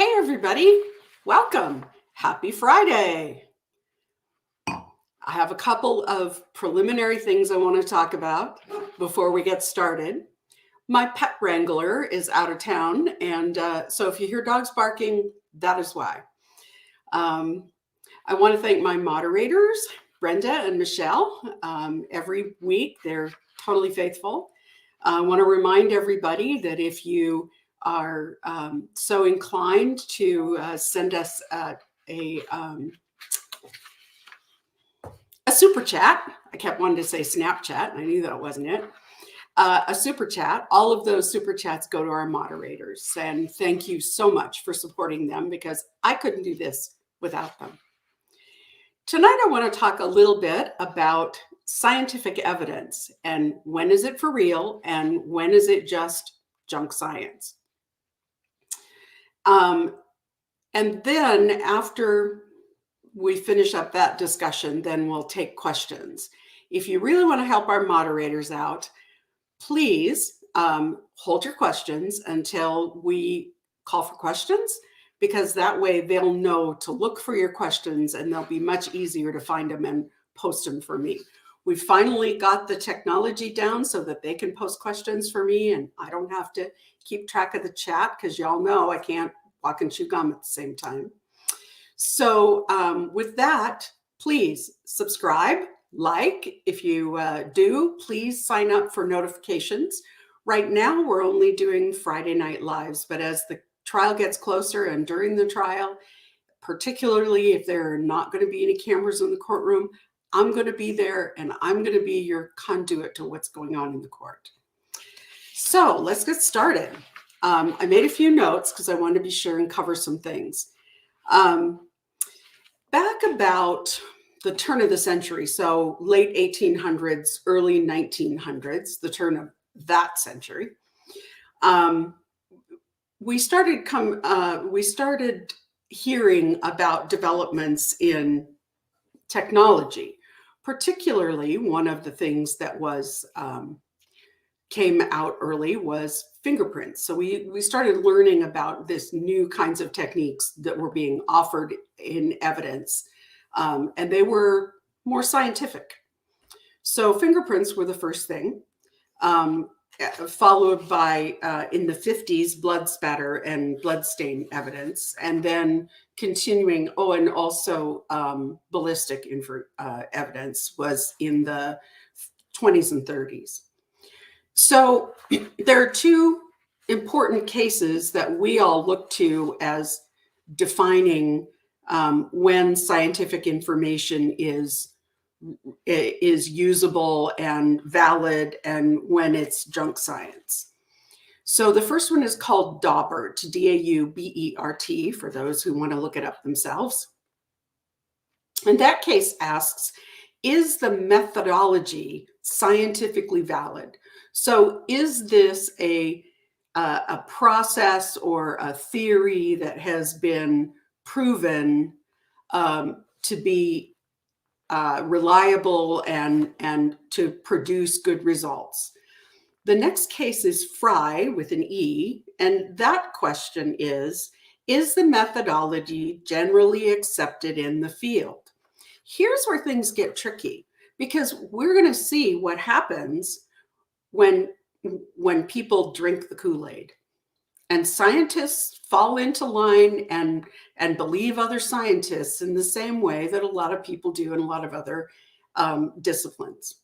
Hey, everybody. Welcome. Happy Friday. I have a couple of preliminary things I want to talk about before we get started. My pet wrangler is out of town, and so if you hear dogs barking, that is why. I want to thank my moderators, Brenda and Michelle. Every week, they're totally faithful. I want to remind everybody that if you are so inclined to send us a super chat. I kept wanting to say Snapchat, and I knew that wasn't it. A super chat. All of those super chats go to our moderators, and thank you so much for supporting them because I couldn't do this without them. Tonight, I want to talk a little bit about scientific evidence and when is it for real and when is it just junk science. And then after we finish up that discussion, then we'll take questions. If you really want to help our moderators out, please hold your questions until we call for questions, because that way they'll know to look for your questions and they'll be much easier to find them and post them for me. We finally got the technology down so that they can post questions for me and I don't have to keep track of the chat because y'all know I can't walk and chew gum at the same time. So with that, please subscribe, like. If you do, please sign up for notifications. Right now, we're only doing Friday night lives, but as the trial gets closer and during the trial, particularly if there are not going to be any cameras in the courtroom, I'm going to be there and I'm going to be your conduit to what's going on in the court. So let's get started. I made a few notes because I wanted to be sure and cover some things. Back about the turn of the century, so late 1800s, early 1900s, the turn of that century, we started hearing about developments in technology. Particularly, one of the things that was came out early was fingerprints. So we started learning about this new kinds of techniques that were being offered in evidence, and they were more scientific. So fingerprints were the first thing, followed by, in the 50s, blood spatter and blood stain evidence, and then continuing, and also ballistic evidence was in the 20s and 30s. So there are two important cases that we all look to as defining when scientific information is usable and valid and when it's junk science. So the first one is called Daubert, D-A-U-B-E-R-T, for those who want to look it up themselves. And that case asks, is the methodology scientifically valid? So is this a process or a theory that has been proven to be reliable and to produce good results? The next case is Fry with an E, and that question is the methodology generally accepted in the field? Here's where things get tricky, because we're going to see what happens when people drink the Kool-Aid and scientists fall into line and believe other scientists in the same way that a lot of people do in a lot of other disciplines.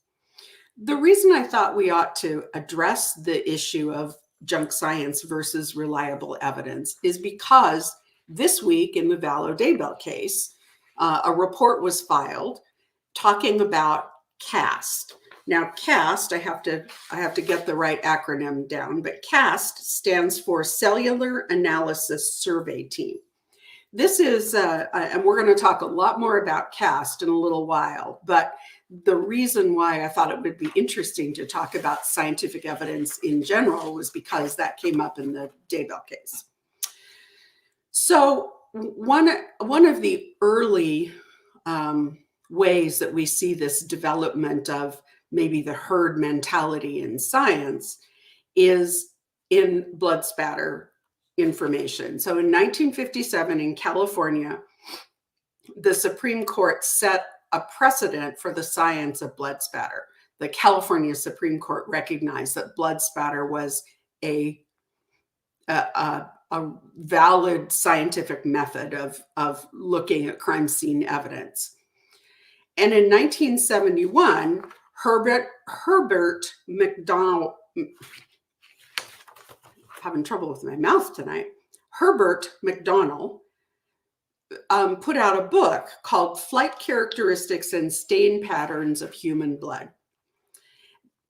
The reason I thought we ought to address the issue of junk science versus reliable evidence is because this week in the Vallow Daybell case, a report was filed talking about CAST. Now, CAST, I have to get the right acronym down, but CAST stands for Cellular Analysis Survey Team. This is, and we're going to talk a lot more about CAST in a little while, but the reason why I thought it would be interesting to talk about scientific evidence in general was because that came up in the Daybell case. So one of the early ways that we see this development of maybe the herd mentality in science is in blood spatter information. So in 1957 in California, the Supreme Court set a precedent for the science of blood spatter. The California Supreme Court recognized that blood spatter was a valid scientific method of looking at crime scene evidence. And in 1971, Herbert McDonald, having trouble with my mouth tonight, Herbert McDonald put out a book called Flight Characteristics and Stain Patterns of Human Blood.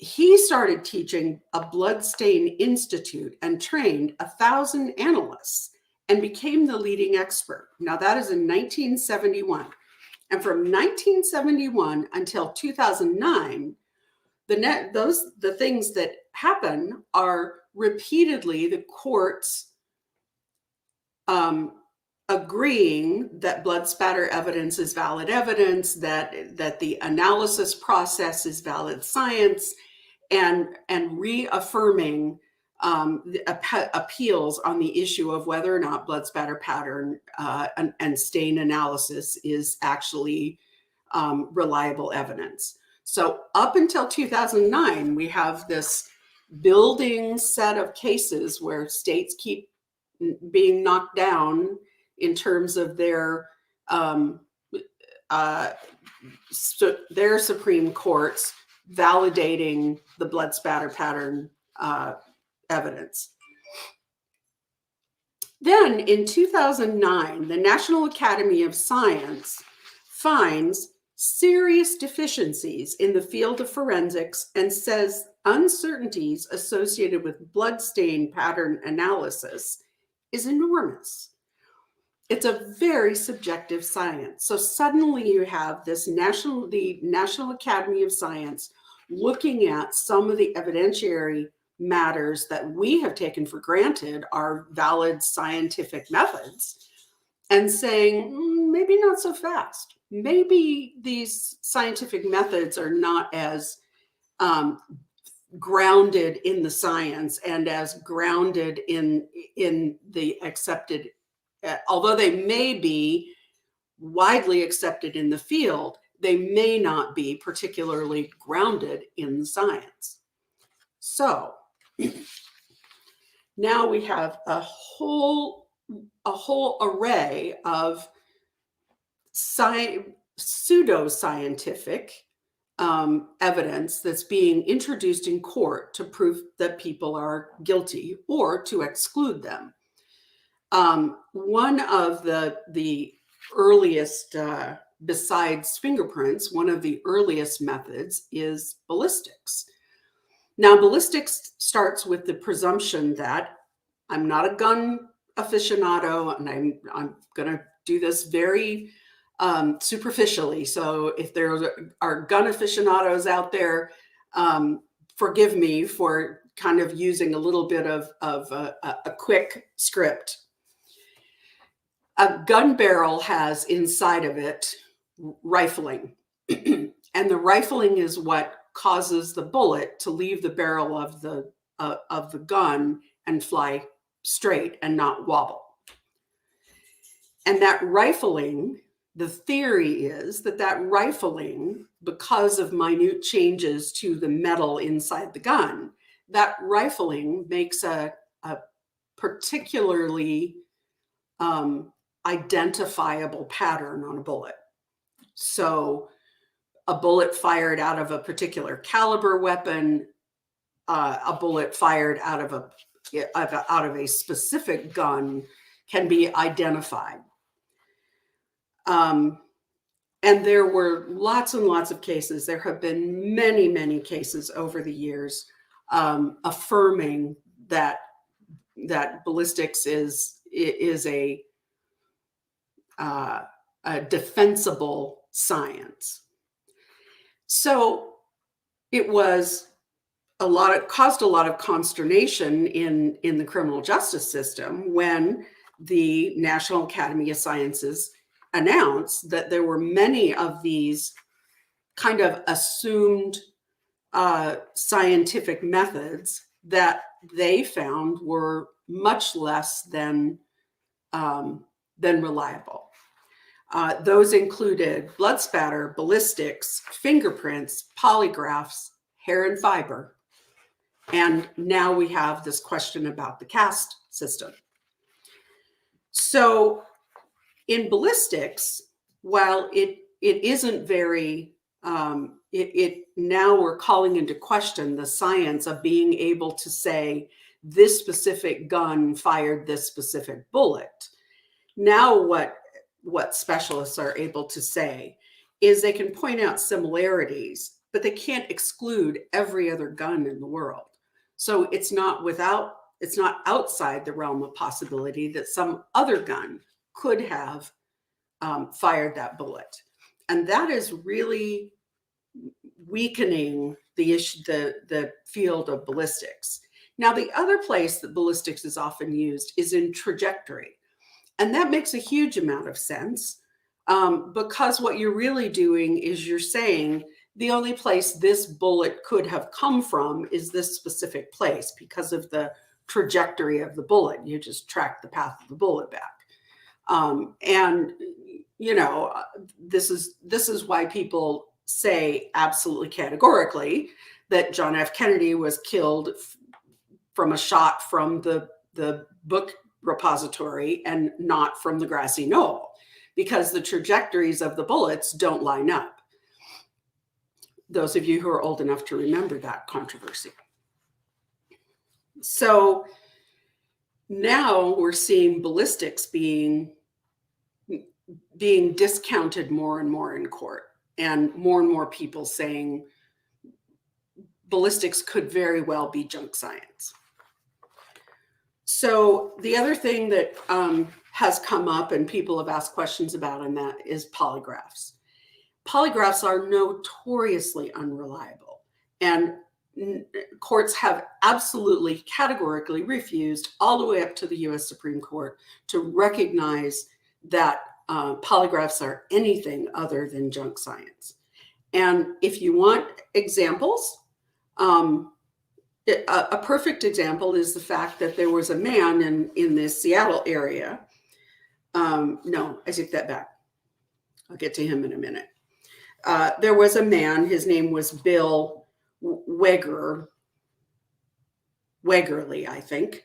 He started teaching a blood stain institute and trained 1,000 analysts and became the leading expert. Now that is in 1971. And from 1971 until 2009, the things that happen are repeatedly the courts agreeing that blood spatter evidence is valid evidence, that the analysis process is valid science, and reaffirming the appeals on the issue of whether or not blood spatter pattern and stain analysis is actually reliable evidence. So up until 2009, we have this building set of cases where states keep being knocked down in terms of their Supreme Courts validating the blood spatter pattern evidence. Then in 2009, the National Academy of Science finds serious deficiencies in the field of forensics and says uncertainties associated with blood stain pattern analysis is enormous. It's a very subjective science. So suddenly you have the National Academy of Science looking at some of the evidentiary matters that we have taken for granted are valid scientific methods and saying, maybe not so fast. Maybe these scientific methods are not as grounded in the science and as grounded in the accepted, although they may be widely accepted in the field, they may not be particularly grounded in the science. So now we have a whole array of pseudoscientific evidence that's being introduced in court to prove that people are guilty or to exclude them. One of the earliest, besides fingerprints, one of the earliest methods is ballistics. Now, ballistics starts with the presumption that I'm not a gun aficionado, and I'm going to do this very superficially. So if there are gun aficionados out there, forgive me for kind of using a little bit of a quick script. A gun barrel has inside of it rifling, and the rifling is what causes the bullet to leave the barrel of the gun and fly straight and not wobble. And that rifling, the theory is that rifling, because of minute changes to the metal inside the gun, that rifling makes a particularly identifiable pattern on a bullet. So a bullet fired out of a particular caliber weapon, a bullet fired out of a specific gun can be identified. And there were lots and lots of cases. There have been many, many cases over the years affirming that ballistics is a defensible science. So it was caused a lot of consternation in the criminal justice system when the National Academy of Sciences announced that there were many of these kind of assumed scientific methods that they found were much less than reliable. Those included blood spatter, ballistics, fingerprints, polygraphs, hair and fiber. And now we have this question about the caste system. So in ballistics, while it isn't very, now we're calling into question the science of being able to say this specific gun fired this specific bullet. Now what specialists are able to say is they can point out similarities, but they can't exclude every other gun in the world. So it's not outside the realm of possibility that some other gun could have fired that bullet. And that is really weakening the field of ballistics. Now, the other place that ballistics is often used is in trajectory. And that makes a huge amount of sense because what you're really doing is you're saying the only place this bullet could have come from is this specific place because of the trajectory of the bullet. You just track the path of the bullet back. And, you know, this is why people say absolutely categorically that John F. Kennedy was killed from a shot from the book repository and not from the grassy knoll, because the trajectories of the bullets don't line up. Those of you who are old enough to remember that controversy. So now we're seeing ballistics being discounted more and more in court, and more people saying ballistics could very well be junk science. So the other thing that has come up and people have asked questions about in that is polygraphs. Polygraphs are notoriously unreliable, and courts have absolutely categorically refused all the way up to the US Supreme Court to recognize that polygraphs are anything other than junk science. And if you want examples, a perfect example is the fact that there was a man in this Seattle area. No, I take that back. I'll get to him in a minute. There was a man, his name was Bill Wegerle, I think.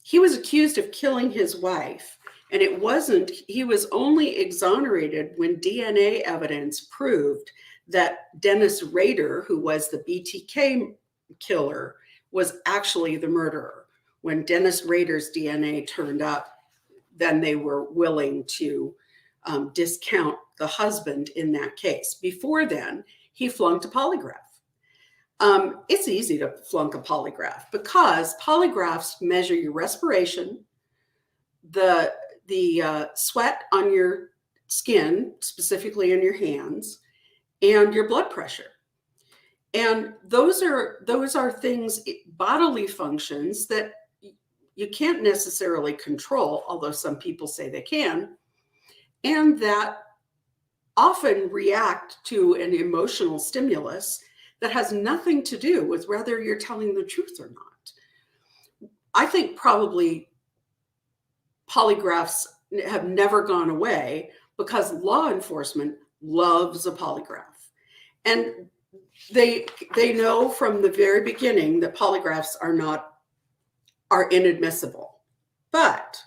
He was accused of killing his wife, and he was only exonerated when DNA evidence proved that Dennis Rader, who was the BTK killer, was actually the murderer. When Dennis Rader's DNA turned up, then they were willing to discount the husband in that case. Before then, he flunked a polygraph. It's easy to flunk a polygraph because polygraphs measure your respiration, the sweat on your skin, specifically in your hands, and your blood pressure. And those are things, bodily functions that you can't necessarily control, although some people say they can, and that often react to an emotional stimulus that has nothing to do with whether you're telling the truth or not. I think probably polygraphs have never gone away because law enforcement loves a polygraph. And they know from the very beginning that polygraphs are inadmissible. But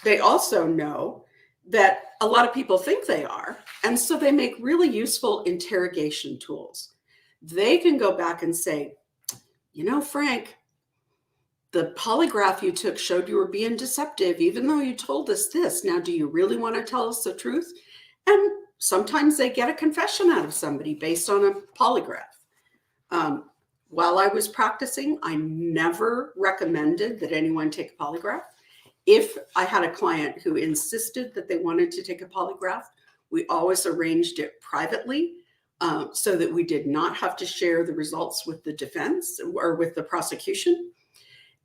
they also know that a lot of people think they are, and so they make really useful interrogation tools. They can go back and say, you know, Frank, the polygraph you took showed you were being deceptive, even though you told us this. Now, do you really want to tell us the truth? And sometimes they get a confession out of somebody based on a polygraph. While I was practicing, I never recommended that anyone take a polygraph. If I had a client who insisted that they wanted to take a polygraph, we always arranged it privately so that we did not have to share the results with the defense or with the prosecution.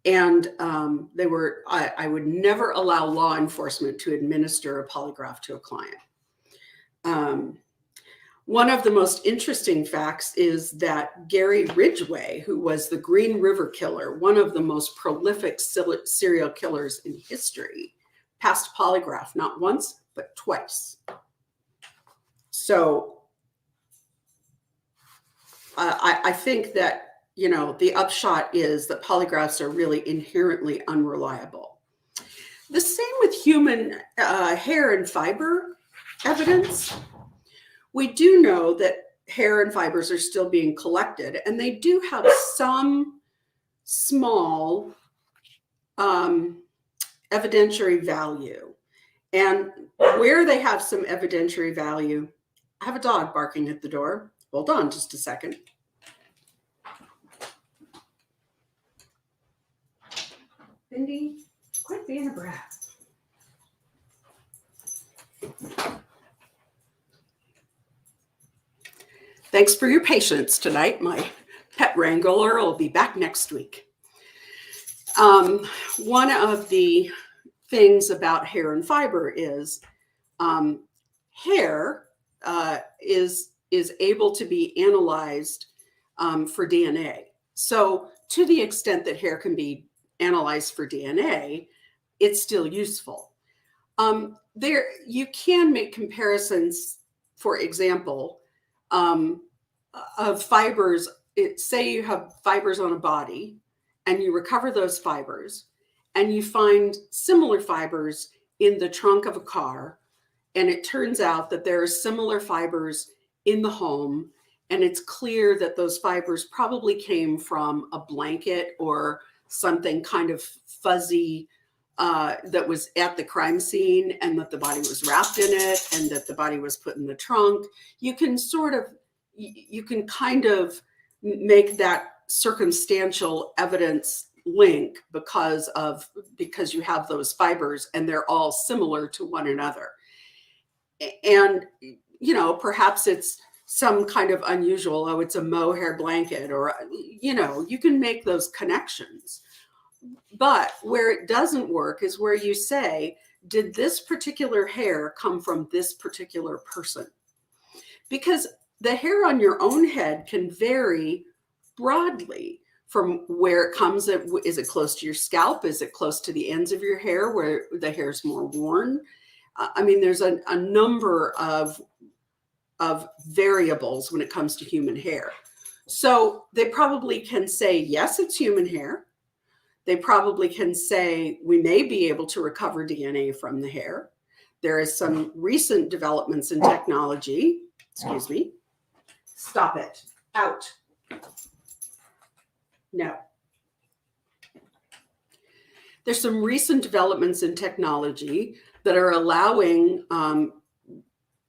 And I would never allow law enforcement to administer a polygraph to a client. One of the most interesting facts is that Gary Ridgway, who was the Green River Killer, one of the most prolific serial killers in history, passed polygraph not once, but twice. So I think that, you know, the upshot is that polygraphs are really inherently unreliable. The same with human hair and fiber evidence. We do know that hair and fibers are still being collected, and they do have some small evidentiary value. And where they have some evidentiary value, I have a dog barking at the door. Hold on just a second. Bindi, quit being a brat. Thanks for your patience tonight. My pet wrangler will be back next week. One of the things about hair and fiber is hair is able to be analyzed for DNA. So to the extent that hair can be analyzed for DNA, it's still useful. There, you can make comparisons, for example, of fibers. Say you have fibers on a body and you recover those fibers and you find similar fibers in the trunk of a car, and it turns out that there are similar fibers in the home, and it's clear that those fibers probably came from a blanket or something kind of fuzzy that was at the crime scene, and that the body was wrapped in it, and that the body was put in the trunk. You can kind of make that circumstantial evidence link because you have those fibers and they're all similar to one another. And, you know, perhaps it's some kind of unusual, oh, it's a mohair blanket, or, you know, you can make those connections. But where it doesn't work is where you say, did this particular hair come from this particular person? Because the hair on your own head can vary broadly from where it comes. Is it close to your scalp? Is it close to the ends of your hair where the hair is more worn? I mean, there's a number of variables when it comes to human hair. So they probably can say, yes, it's human hair. They probably can say, we may be able to recover DNA from the hair. There is some recent developments in technology. Excuse me. Stop it. Out. No. There's some recent developments in technology that are allowing,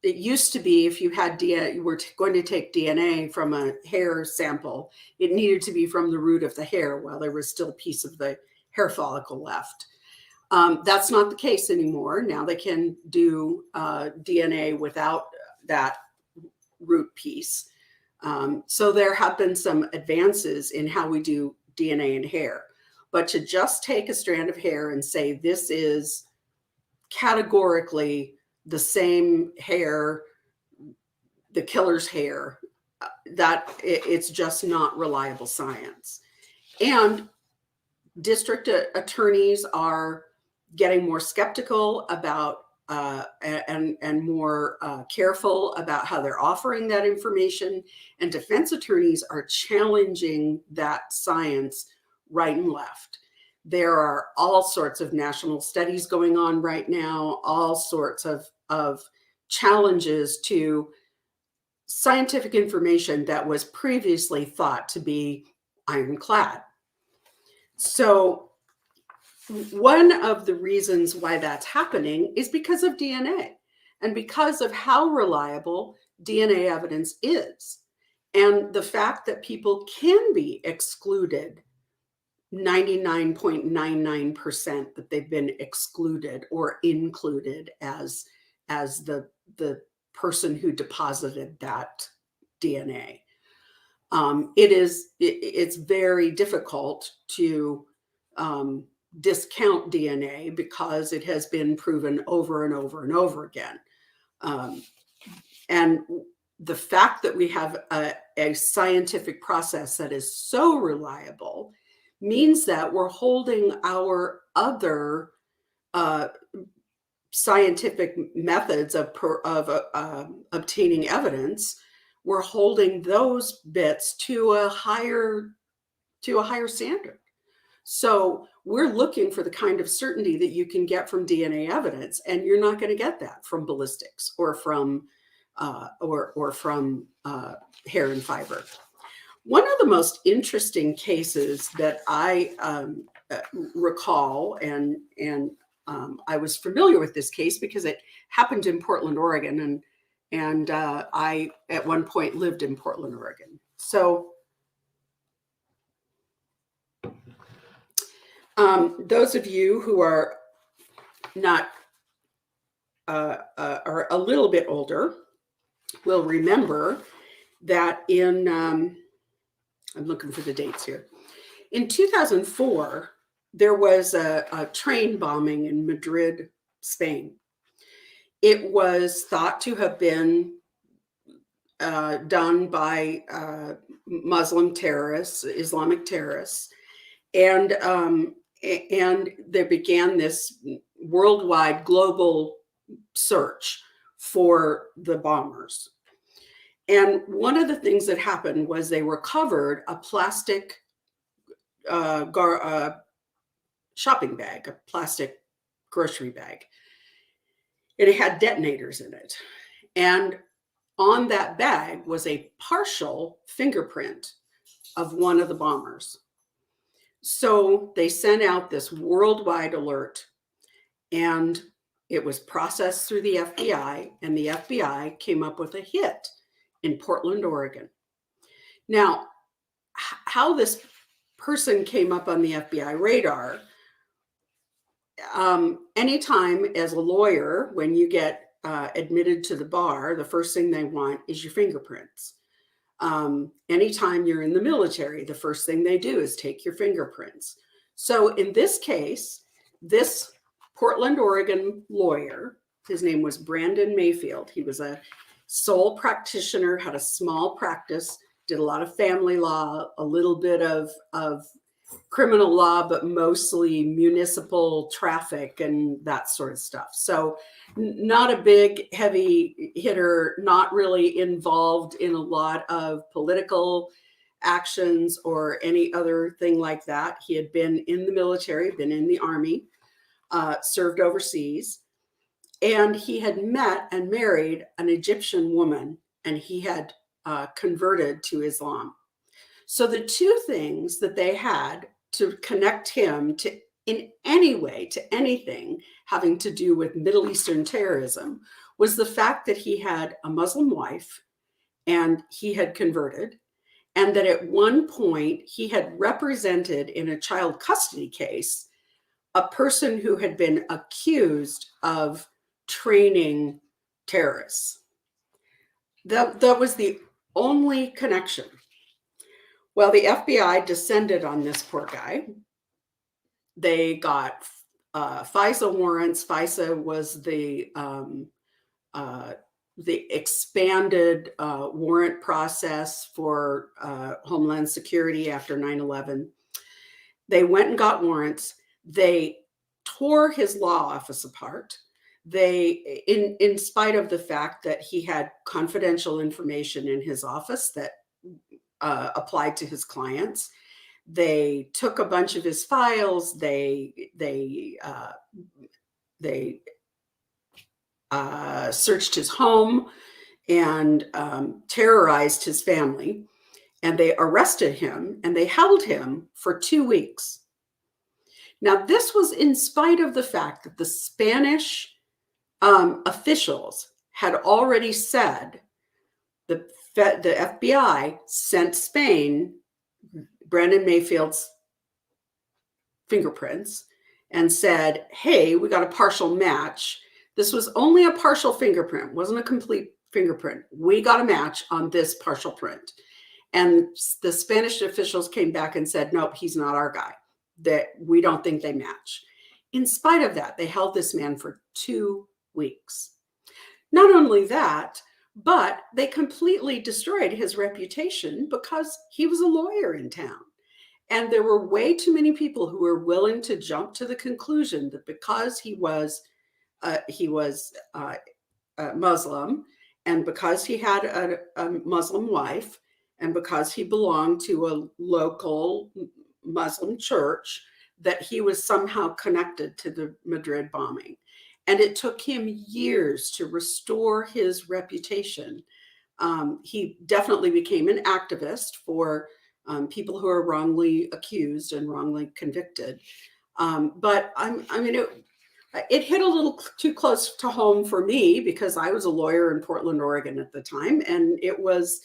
it used to be if you had DNA, you were going to take DNA from a hair sample, it needed to be from the root of the hair while there was still a piece of the hair follicle left. That's not the case anymore. Now they can do DNA without that root piece. So there have been some advances in how we do DNA in hair. But to just take a strand of hair and say this is categorically the same hair, the killer's hair, that it's just not reliable science. And district attorneys are getting more skeptical about and more careful about how they're offering that information. And defense attorneys are challenging that science right and left. There are all sorts of national studies going on right now, all sorts of challenges to scientific information that was previously thought to be ironclad. So one of the reasons why that's happening is because of DNA and because of how reliable DNA evidence is. And the fact that people can be excluded 99.99% that they've been excluded or included as the person who deposited that DNA. It's very difficult to discount DNA because it has been proven over and over and over again. And the fact that we have a scientific process that is so reliable means that we're holding our other scientific methods of obtaining evidence, we're holding those bits to a higher standard. So we're looking for the kind of certainty that you can get from DNA evidence, and you're not going to get that from ballistics or from hair and fiber. One of the most interesting cases that I recall, and I was familiar with this case because it happened in Portland, Oregon, and I at one point lived in Portland, Oregon. So those of you who are not are a little bit older will remember that in I'm looking for the dates here. In 2004, there was a train bombing in Madrid, Spain. It was thought to have been done by Muslim terrorists, Islamic terrorists, and there began this worldwide global search for the bombers. And one of the things that happened was they recovered a plastic shopping bag, a plastic grocery bag. And it had detonators in it. And on that bag was a partial fingerprint of one of the bombers. So they sent out this worldwide alert, and it was processed through the FBI, and the FBI came up with a hit in Portland, Oregon. Now, how this person came up on the FBI radar, anytime as a lawyer, when you get admitted to the bar, the first thing they want is your fingerprints. Anytime you're in the military, the first thing they do is take your fingerprints. So in this case, this Portland, Oregon lawyer, his name was Brandon Mayfield. He was a sole practitioner, had a small practice, did a lot of family law, a little bit of criminal law, but mostly municipal traffic and that sort of stuff. So not a big, heavy hitter, not really involved in a lot of political actions or any other thing like that. He had been in the military, been in the Army, served overseas, and he had met and married an Egyptian woman, and he had converted to Islam. So the two things that they had to connect him to in any way to anything having to do with Middle Eastern terrorism was the fact that he had a Muslim wife and he had converted, and that at one point he had represented in a child custody case a person who had been accused of training terrorists. That was the only connection. Well, the FBI descended on this poor guy. They got FISA warrants. FISA was the expanded warrant process for Homeland Security after 9/11. They went and got warrants. They tore his law office apart. They, in spite of the fact that he had confidential information in his office that applied to his clients, they took a bunch of his files. They searched his home and terrorized his family, and they arrested him and they held him for 2 weeks. Now, this was in spite of the fact that the Spanish officials had already said the FBI sent Spain Brandon Mayfield's fingerprints and said, hey, we got a partial match. This was only a partial fingerprint, wasn't a complete fingerprint. We got a match on this partial print. And the Spanish officials came back and said, nope, he's not our guy. That we don't think they match. In spite of that, they held this man for 2 weeks. Not only that, But they completely destroyed his reputation because he was a lawyer in town. And there were way too many people who were willing to jump to the conclusion that because he was Muslim, and because he had a Muslim wife, and because he belonged to a local Muslim church, that he was somehow connected to the Madrid bombing. And it took him years to restore his reputation. He definitely became an activist for people who are wrongly accused and wrongly convicted. But it hit a little too close to home for me because I was a lawyer in Portland, Oregon at the time, and it was,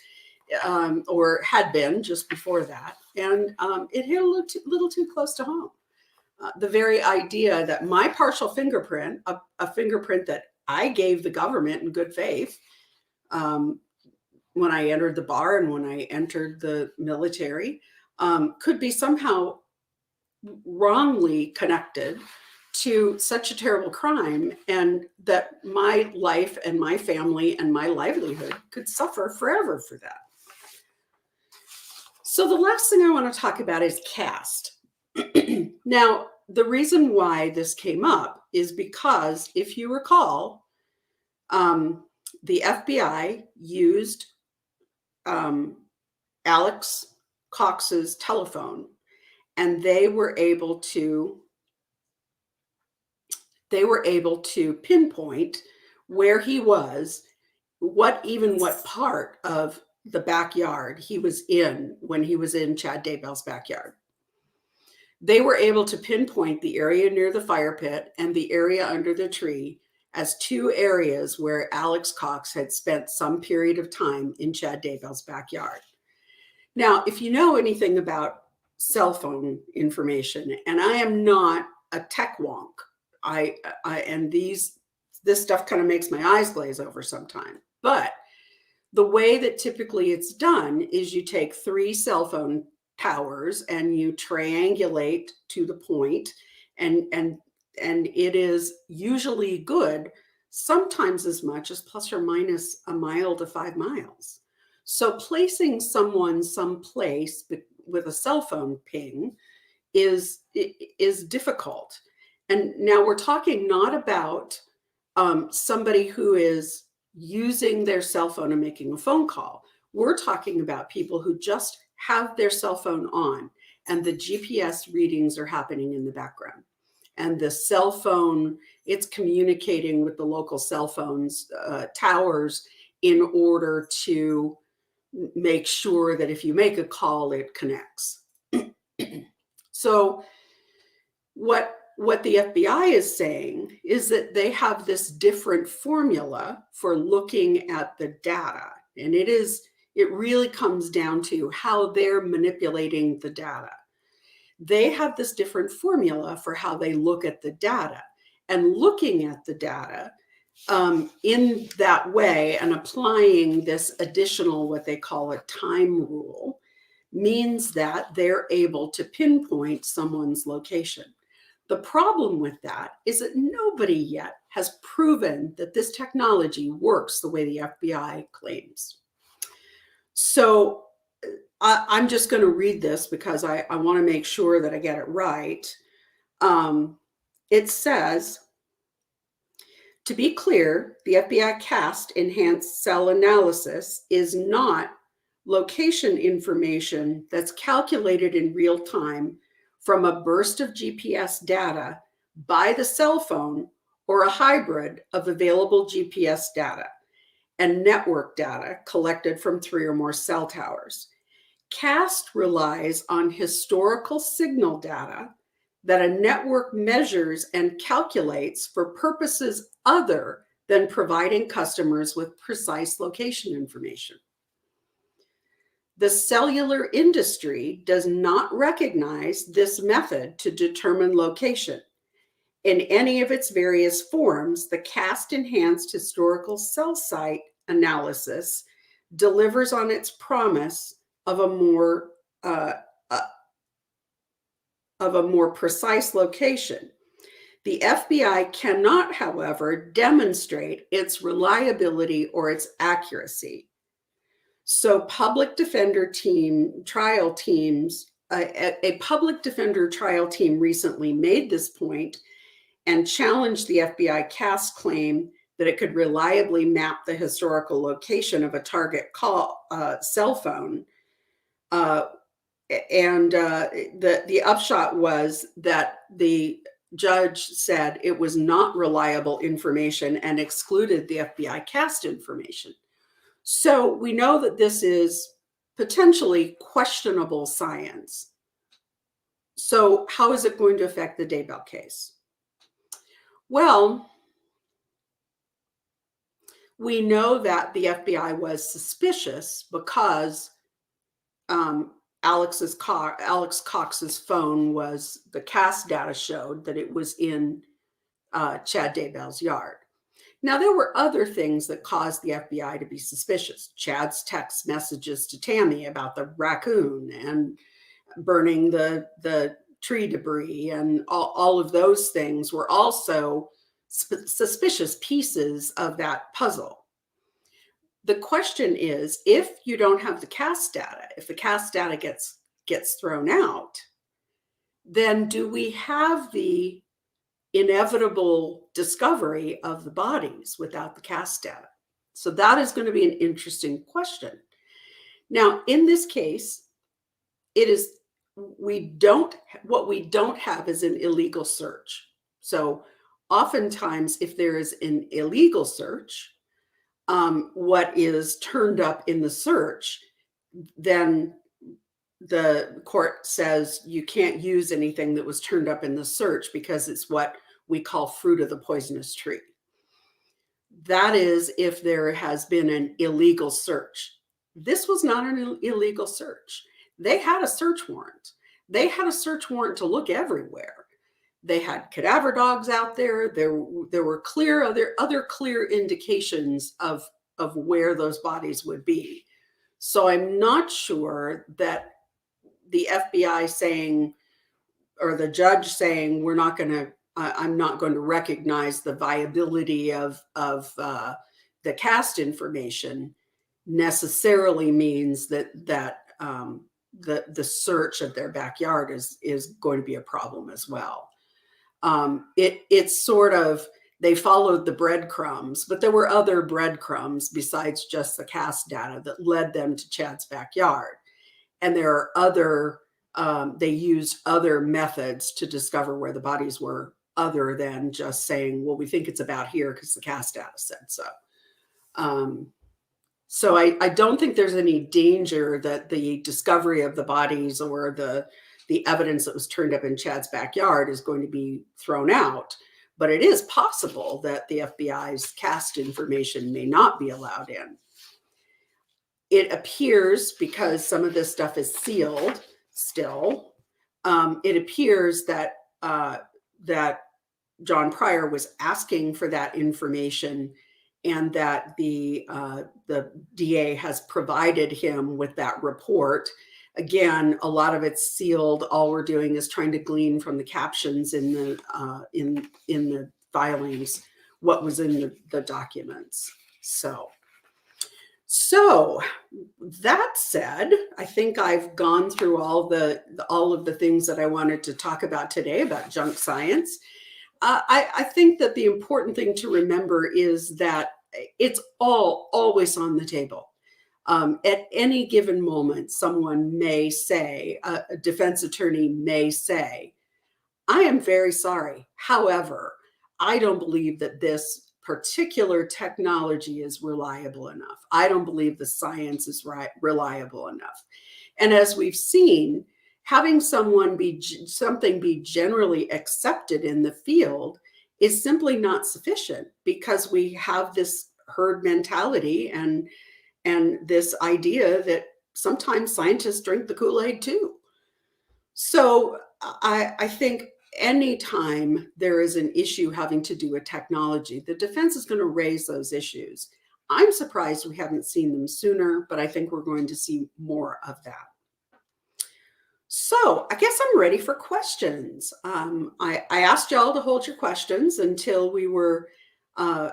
or had been just before that, and it hit a little too close to home. The very idea that my partial fingerprint, a fingerprint that I gave the government in good faith, when I entered the bar and when I entered the military, could be somehow wrongly connected to such a terrible crime, and that my life and my family and my livelihood could suffer forever for that. So the last thing I want to talk about is caste. Now, the reason why this came up is because, if you recall, the FBI used Alex Cox's telephone, and they were able to pinpoint where he was, what part of the backyard he was in when he was in Chad Daybell's backyard. They were able to pinpoint the area near the fire pit and the area under the tree as two areas where Alex Cox had spent some period of time in Chad Daybell's backyard. Now, if you know anything about cell phone information, and I am not a tech wonk, this stuff kind of makes my eyes glaze over sometimes. But the way that typically it's done is you take 3 cell phone towers and you triangulate to the point, and it is usually good, sometimes as much as plus or minus a mile to 5 miles. So placing someone someplace with a cell phone ping is difficult. And now we're talking not about somebody who is using their cell phone and making a phone call. We're talking about people who just have their cell phone on and the GPS readings are happening in the background. And the cell phone, it's communicating with the local cell phones towers in order to make sure that if you make a call, it connects. So what the FBI is saying is that they have this different formula for looking at the data. And it really comes down to how they're manipulating the data. They have this different formula for how they look at the data, and looking at the data in that way and applying this additional, what they call a time rule, means that they're able to pinpoint someone's location. The problem with that is that nobody yet has proven that this technology works the way the FBI claims. So I'm just going to read this because I want to make sure that I get it right. It says, to be clear, the FBI caste enhanced cell analysis is not location information that's calculated in real time from a burst of GPS data by the cell phone or a hybrid of available GPS data and network data collected from 3 or more cell towers. CAST relies on historical signal data that a network measures and calculates for purposes other than providing customers with precise location information. The cellular industry does not recognize this method to determine location. In any of its various forms, the CAST-enhanced historical cell site analysis delivers on its promise of a more precise location. The FBI cannot, however, demonstrate its reliability or its accuracy. So public defender trial teams, a public defender trial team recently made this point and challenged the FBI CAS claim that it could reliably map the historical location of a target cell phone. The upshot was that the judge said it was not reliable information and excluded the FBI CAS information. So we know that this is potentially questionable science. So how is it going to affect the Daybell case? Well, we know that the FBI was suspicious because Alex Cox's phone the CAS data showed that it was in Chad Daybell's yard. Now, there were other things that caused the FBI to be suspicious. Chad's text messages to Tammy about the raccoon and burning the tree debris, and all of those things were also suspicious pieces of that puzzle. The question is, if you don't have the CAS data, if the CAS data gets thrown out, then do we have the inevitable discovery of the bodies without the CAS data? So that is going to be an interesting question. Now, in this case, what we don't have is an illegal search. So oftentimes, if there is an illegal search, what is turned up in the search, then the court says you can't use anything that was turned up in the search because it's what we call fruit of the poisonous tree. That is if there has been an illegal search. This was not an illegal search. They had a search warrant. They had a search warrant to look everywhere. They had cadaver dogs out there. There were other clear indications of where those bodies would be. So I'm not sure that the FBI saying, or the judge saying, I'm not going to recognize the viability of the CAS information necessarily means that the search of their backyard is going to be a problem as well. It's sort of, they followed the breadcrumbs, but there were other breadcrumbs besides just the CAS data that led them to Chad's backyard. And there are they used other methods to discover where the bodies were, other than just saying, well, we think it's about here because the CAS data said so. So I don't think there's any danger that the discovery of the bodies or the evidence that was turned up in Chad's backyard is going to be thrown out. But it is possible that the FBI's CAS information may not be allowed in. It appears, because some of this stuff is sealed still, it appears that John Pryor was asking for that information, and that the DA has provided him with that report. Again, a lot of it's sealed. All we're doing is trying to glean from the captions in the filings what was in the documents. So that said, I think I've gone through all of the things that I wanted to talk about today about junk science. I think that the important thing to remember is that it's always on the table. At any given moment, someone may say, a defense attorney may say, I am very sorry. However, I don't believe that this particular technology is reliable enough. I don't believe the science is reliable enough. And as we've seen, having something be generally accepted in the field is simply not sufficient, because we have this herd mentality and this idea that sometimes scientists drink the Kool-Aid too. So I think anytime there is an issue having to do with technology, the defense is going to raise those issues. I'm surprised we haven't seen them sooner, but I think we're going to see more of that. So I guess I'm ready for questions. I asked y'all to hold your questions until we were uh,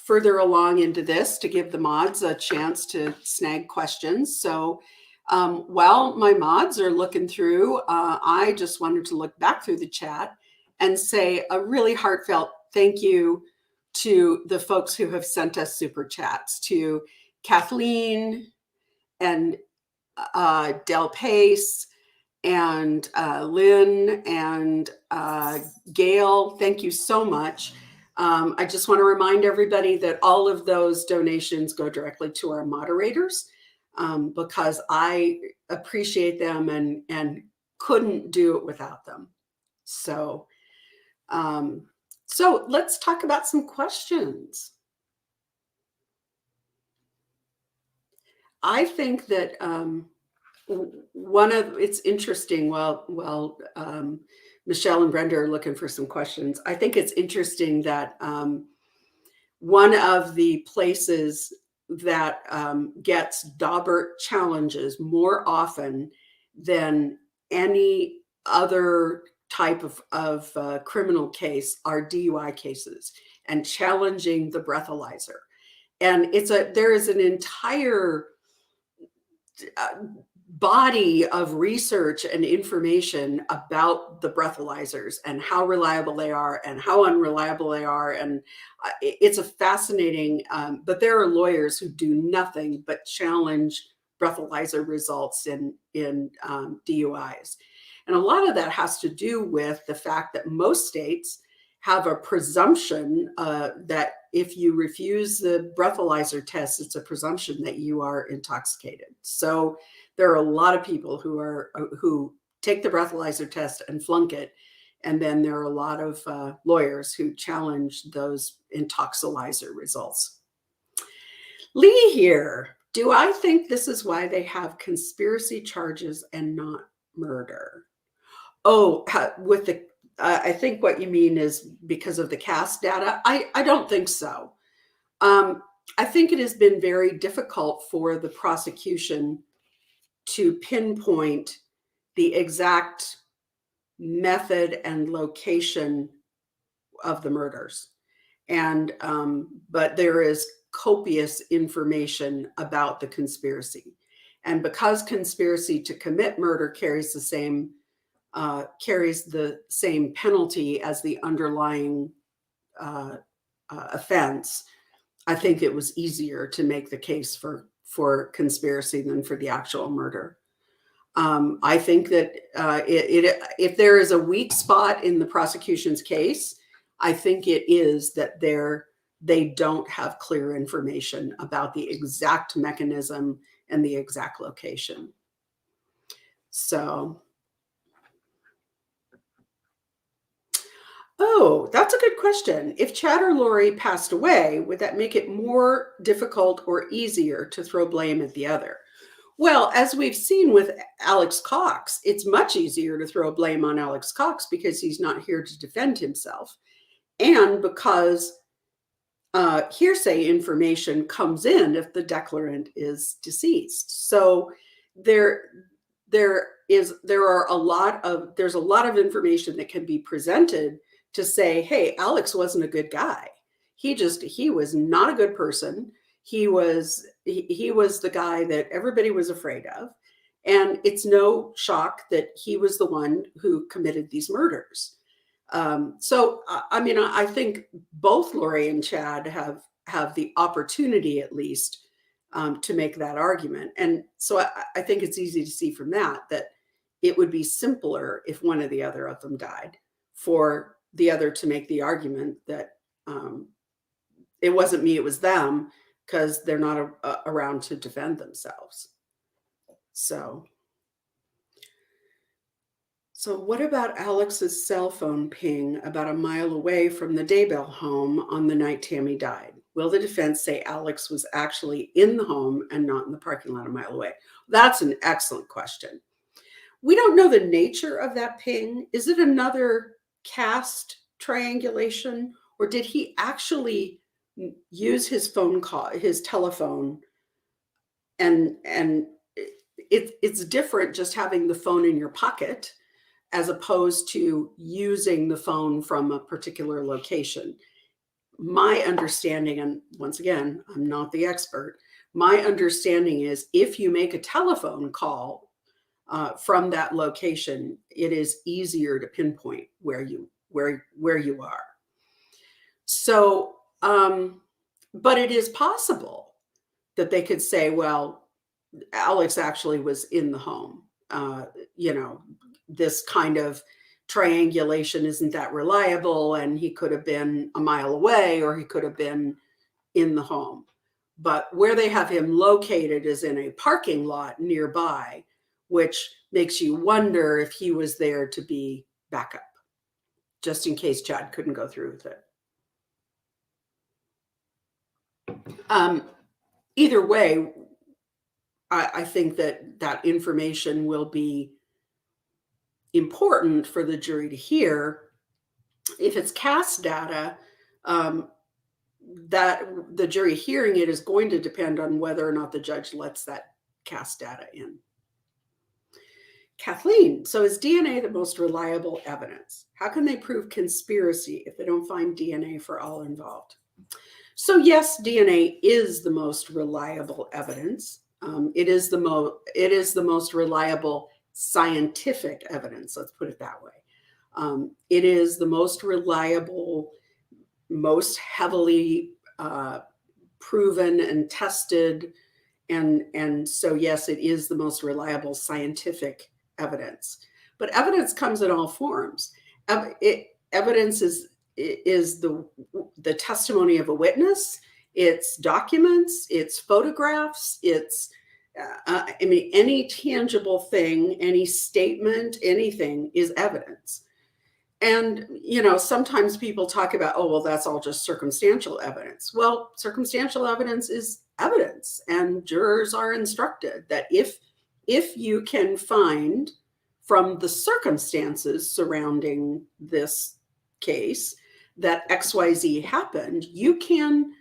further along into this to give the mods a chance to snag questions. So while my mods are looking through, I just wanted to look back through the chat and say a really heartfelt thank you to the folks who have sent us super chats, to Kathleen and Del Pace and Lynn and Gail. Thank you so much. I just want to remind everybody that all of those donations go directly to our moderators because I appreciate them and couldn't do it without them. So, so let's talk about some questions. I think that it's interesting. Well, Michelle and Brenda are looking for some questions. I think it's interesting that one of the places that gets Daubert challenges more often than any other type of criminal case are DUI cases and challenging the breathalyzer. And there is an entire body of research and information about the breathalyzers and how reliable they are and how unreliable they are. And it's a fascinating, but there are lawyers who do nothing but challenge breathalyzer results in DUIs. And a lot of that has to do with the fact that most states have a presumption that if you refuse the breathalyzer test, it's a presumption that you are intoxicated. So there are a lot of people who take the breathalyzer test and flunk it. And then there are a lot of lawyers who challenge those intoxilyzer results. Lee here. Do I think this is why they have conspiracy charges and not murder? Oh, with the I think what you mean is because of the CAS data. I don't think so. I think it has been very difficult for the prosecution to pinpoint the exact method and location of the murders. And but there is copious information about the conspiracy. And because conspiracy to commit murder carries the same penalty as the underlying offense, I think it was easier to make the case for conspiracy than for the actual murder. I think that if there is a weak spot in the prosecution's case, I think it is that they don't have clear information about the exact mechanism and the exact location. So, oh, that's a good question. If Chad or Lori passed away, would that make it more difficult or easier to throw blame at the other? Well, as we've seen with Alex Cox, it's much easier to throw blame on Alex Cox because he's not here to defend himself. And because hearsay information comes in if the declarant is deceased. So there's a lot of information that can be presented to say, hey, Alex wasn't a good guy. He was not a good person. He was the guy that everybody was afraid of. And it's no shock that he was the one who committed these murders. So, I mean, I think both Lori and Chad have the opportunity, at least, to make that argument. And so I think it's easy to see from that it would be simpler if one or the other of them died, for the other to make the argument that it wasn't me, it was them, because they're not around to defend themselves. So what about Alex's cell phone ping about a mile away from the Daybell home on the night Tammy died? Will the defense say Alex was actually in the home and not in the parking lot a mile away? That's an excellent question. We don't know the nature of that ping. Is it another cast triangulation, or did he actually use his telephone and it's different just having the phone in your pocket as opposed to using the phone from a particular location. My understanding, and once again, I'm not the expert, my understanding is if you make a telephone call from that location, it is easier to pinpoint where you are. So, but it is possible that they could say, well, Alex actually was in the home. You know, this kind of triangulation isn't that reliable, and he could have been a mile away or he could have been in the home. But where they have him located is in a parking lot nearby, which makes you wonder if he was there to be backup, just in case Chad couldn't go through with it. Either way, I think that information will be important for the jury to hear. If it's CAS data, that the jury hearing it is going to depend on whether or not the judge lets that CAS data in. Kathleen, so is DNA the most reliable evidence? How can they prove conspiracy if they don't find DNA for all involved? So yes, DNA is the most reliable evidence. It is the most reliable scientific evidence. Let's put it that way. It is the most reliable, most heavily proven and tested, and so yes, it is the most reliable scientific evidence. But evidence comes in all forms. Evidence is the testimony of a witness. It's documents, it's photographs, it's I mean, any tangible thing, any statement, anything is evidence. And, you know, sometimes people talk about, oh, well, that's all just circumstantial evidence. Well, circumstantial evidence is evidence, and jurors are instructed that if you can find from the circumstances surrounding this case that XYZ happened, you can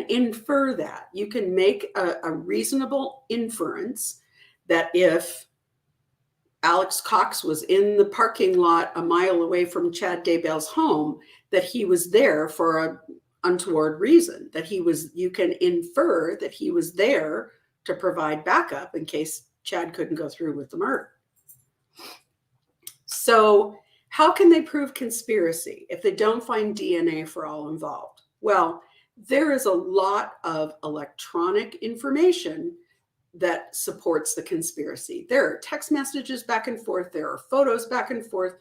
infer that. You can make a reasonable inference that if Alex Cox was in the parking lot a mile away from Chad Daybell's home, that he was there for an untoward reason, you can infer that he was there to provide backup in case Chad couldn't go through with the murder. So how can they prove conspiracy if they don't find DNA for all involved? Well, there is a lot of electronic information that supports the conspiracy. There are text messages back and forth. There are photos back and forth.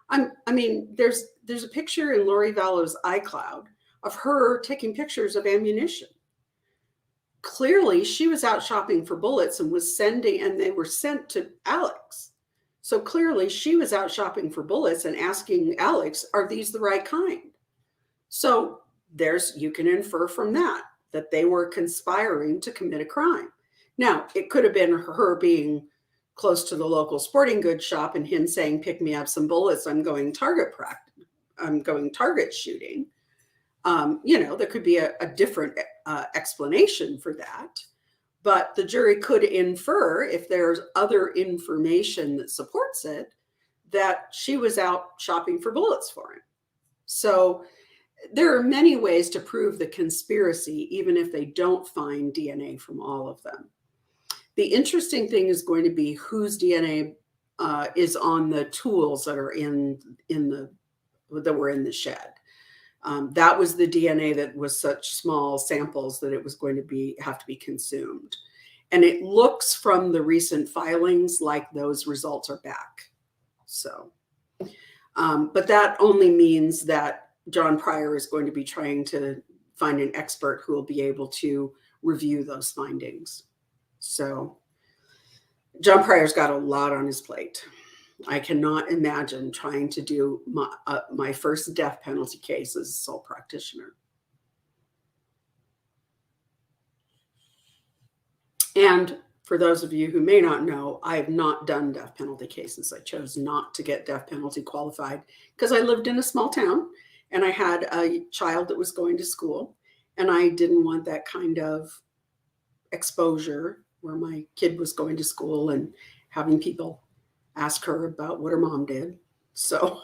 I mean, there's a picture in Lori Vallow's iCloud of her taking pictures of ammunition. Clearly, she was out shopping for bullets and they were sent to Alex. So clearly, she was out shopping for bullets and asking Alex, are these the right kind? So you can infer from that they were conspiring to commit a crime. Now, it could have been her being close to the local sporting goods shop and him saying, pick me up some bullets. I'm going target shooting. You know, there could be a different explanation for that. But the jury could infer, if there's other information that supports it, that she was out shopping for bullets for him. So there are many ways to prove the conspiracy, even if they don't find DNA from all of them. The interesting thing is going to be whose DNA is on the tools that are that were in the shed. That was the DNA that was such small samples that it was going to have to be consumed. And it looks from the recent filings like those results are back. So, but that only means that John Pryor is going to be trying to find an expert who will be able to review those findings. So John Pryor's got a lot on his plate. I cannot imagine trying to do my first death penalty case as a sole practitioner. And for those of you who may not know, I have not done death penalty cases. I chose not to get death penalty qualified because I lived in a small town and I had a child that was going to school, and I didn't want that kind of exposure where my kid was going to school and having people ask her about what her mom did. So,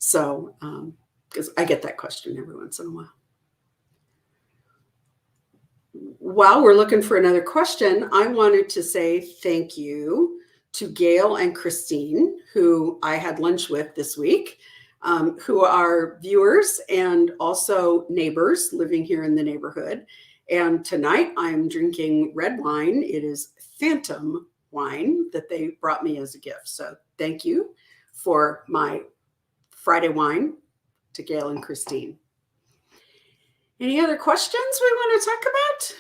because I get that question every once in a while. While we're looking for another question, I wanted to say thank you to Gail and Christine, who I had lunch with this week, who are viewers and also neighbors living here in the neighborhood. And tonight I'm drinking red wine. It is Phantom wine that they brought me as a gift. So thank you for my Friday wine to Gail and Christine. Any other questions we want to talk about?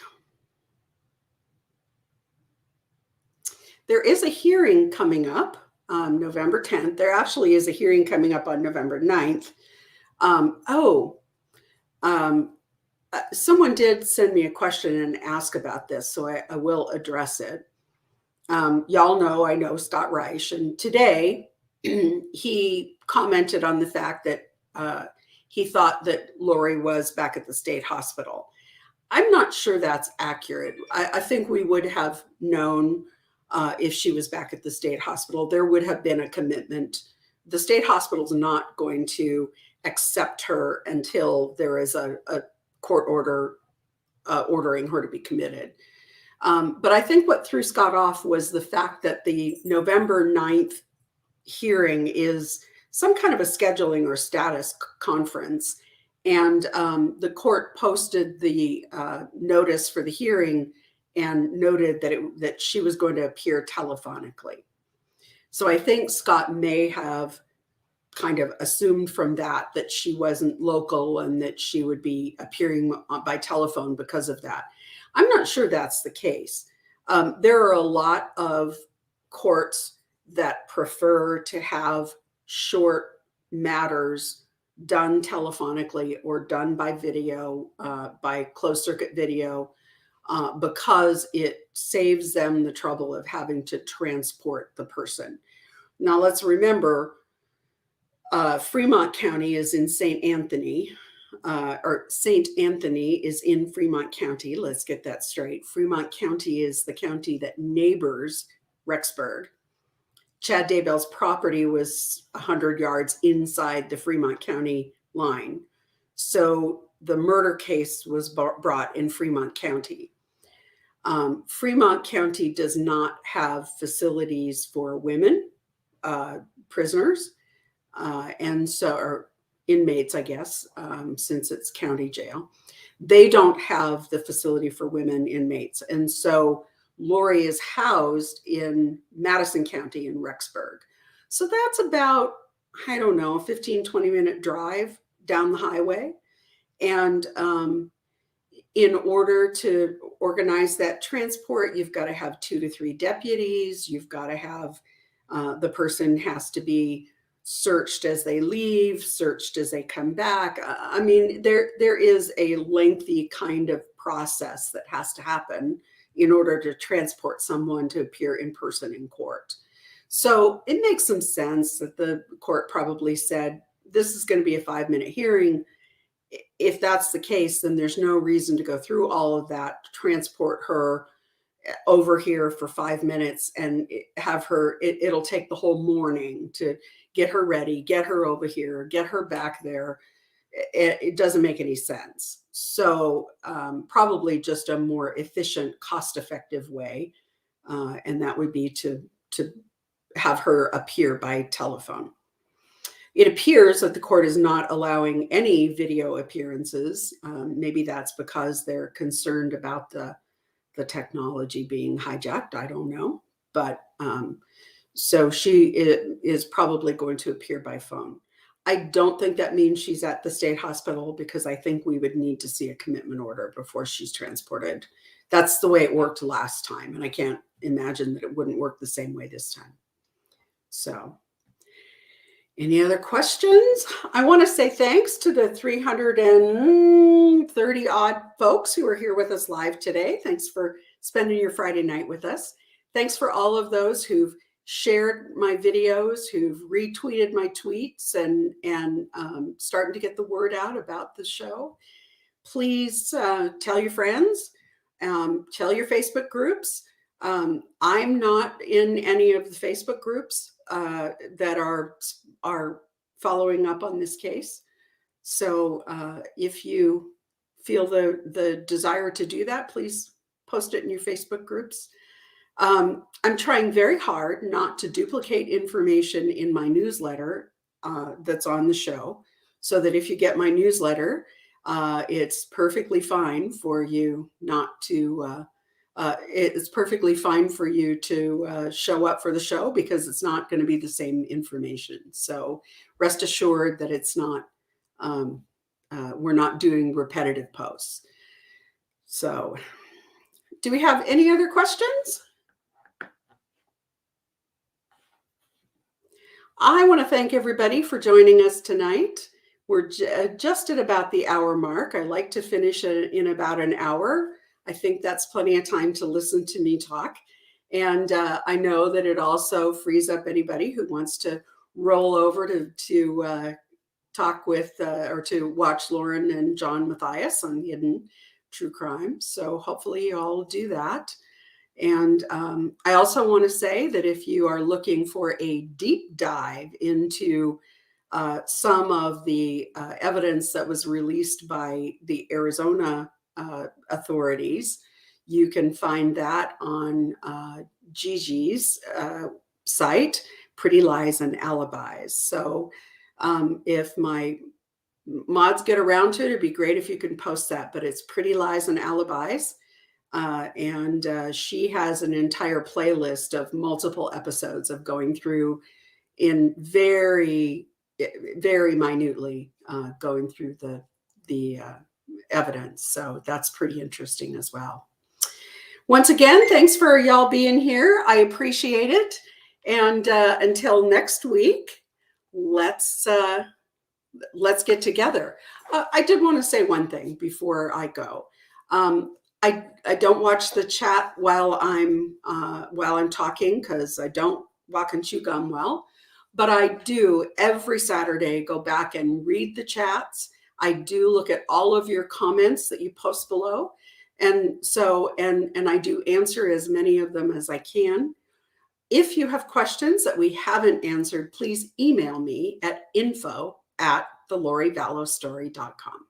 There is a hearing coming up November 10th. There actually is a hearing coming up on November 9th. Someone did send me a question and ask about this, so I will address it. Y'all know, I know Scott Reich, and today he commented on the fact that he thought that Lori was back at the state hospital. I'm not sure that's accurate. I think we would have known if she was back at the state hospital. There would have been a commitment. The state hospital is not going to accept her until there is a court order ordering her to be committed. But I think what threw Scott off was the fact that the November 9th hearing is some kind of a scheduling or status conference. And the court posted the notice for the hearing and noted that she was going to appear telephonically. So I think Scott may have kind of assumed from that she wasn't local and that she would be appearing by telephone because of that. I'm not sure that's the case. There are a lot of courts that prefer to have short matters done telephonically or done by video, by closed circuit video, because it saves them the trouble of having to transport the person. Now, let's remember, Fremont County is in St. Anthony, or St. Anthony is in Fremont County. Let's get that straight. Fremont County is the county that neighbors Rexburg. Chad Daybell's property was 100 yards inside the Fremont County line. So the murder case was brought in Fremont County. Fremont County does not have facilities for women, prisoners, and so, or inmates, I guess, since it's county jail. They don't have the facility for women inmates. And so Lori is housed in Madison County in Rexburg. So that's about, I don't know, 15, 20-minute drive down the highway. And in order to organize that transport, you've got to have 2 to 3 deputies. You've got to have, the person has to be searched as they leave, searched as they come back. I mean, there is a lengthy kind of process that has to happen in order to transport someone to appear in person in court. So it makes some sense that the court probably said, this is going to be a 5-minute hearing. If that's the case, then there's no reason to go through all of that, transport her over here for 5 minutes and have her, it'll take the whole morning to get her ready, get her over here, get her back there. It doesn't make any sense. So probably just a more efficient, cost-effective way, and that would be to have her appear by telephone. It appears that the court is not allowing any video appearances. Maybe that's because they're concerned about the technology being hijacked. I don't know. But so she is probably going to appear by phone. I don't think that means she's at the state hospital, because I think we would need to see a commitment order before she's transported. That's the way it worked last time, and I can't imagine that it wouldn't work the same way this time. So any other questions? I want to say thanks to the 330 odd folks who are here with us live today. Thanks for spending your Friday night with us. Thanks for all of those who've shared my videos, who've retweeted my tweets, and starting to get the word out about the show. Please tell your friends Tell your Facebook groups. I'm not in any of the Facebook groups that are following up on this case. So if you feel the desire to do that, please post it in your Facebook groups. I'm trying very hard not to duplicate information in my newsletter that's on the show, so that if you get my newsletter, it's perfectly fine for you not to, it's perfectly fine for you to show up for the show, because it's not going to be the same information. So rest assured that it's not, we're not doing repetitive posts. So do we have any other questions? I want to thank everybody for joining us tonight. We're just at about the hour mark. I like to finish in about an hour. I think that's plenty of time to listen to me talk. And I know that it also frees up anybody who wants to roll over to talk with or to watch Lauren and John Matthias on Hidden True Crime. So hopefully you all do that. And I also want to say that if you are looking for a deep dive into some of the evidence that was released by the Arizona authorities, you can find that on Gigi's site, Pretty Lies and Alibis. So if my mods get around to it, it'd be great if you can post that, but it's Pretty Lies and Alibis. And she has an entire playlist of multiple episodes of going through in very, very minutely going through the evidence. So that's pretty interesting as well. Once again, thanks for y'all being here. I appreciate it. And until next week, let's get together. I did want to say one thing before I go. I don't watch the chat while I'm talking, because I don't walk and chew gum well, but I do every Saturday go back and read the chats. I do look at all of your comments that you post below, and so and I do answer as many of them as I can. If you have questions that we haven't answered, please email me at info@theloriVallowstory.com.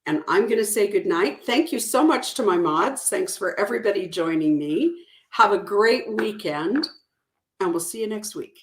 And I'm going to say goodnight. Thank you so much to my mods. Thanks for everybody joining me. Have a great weekend, and we'll see you next week.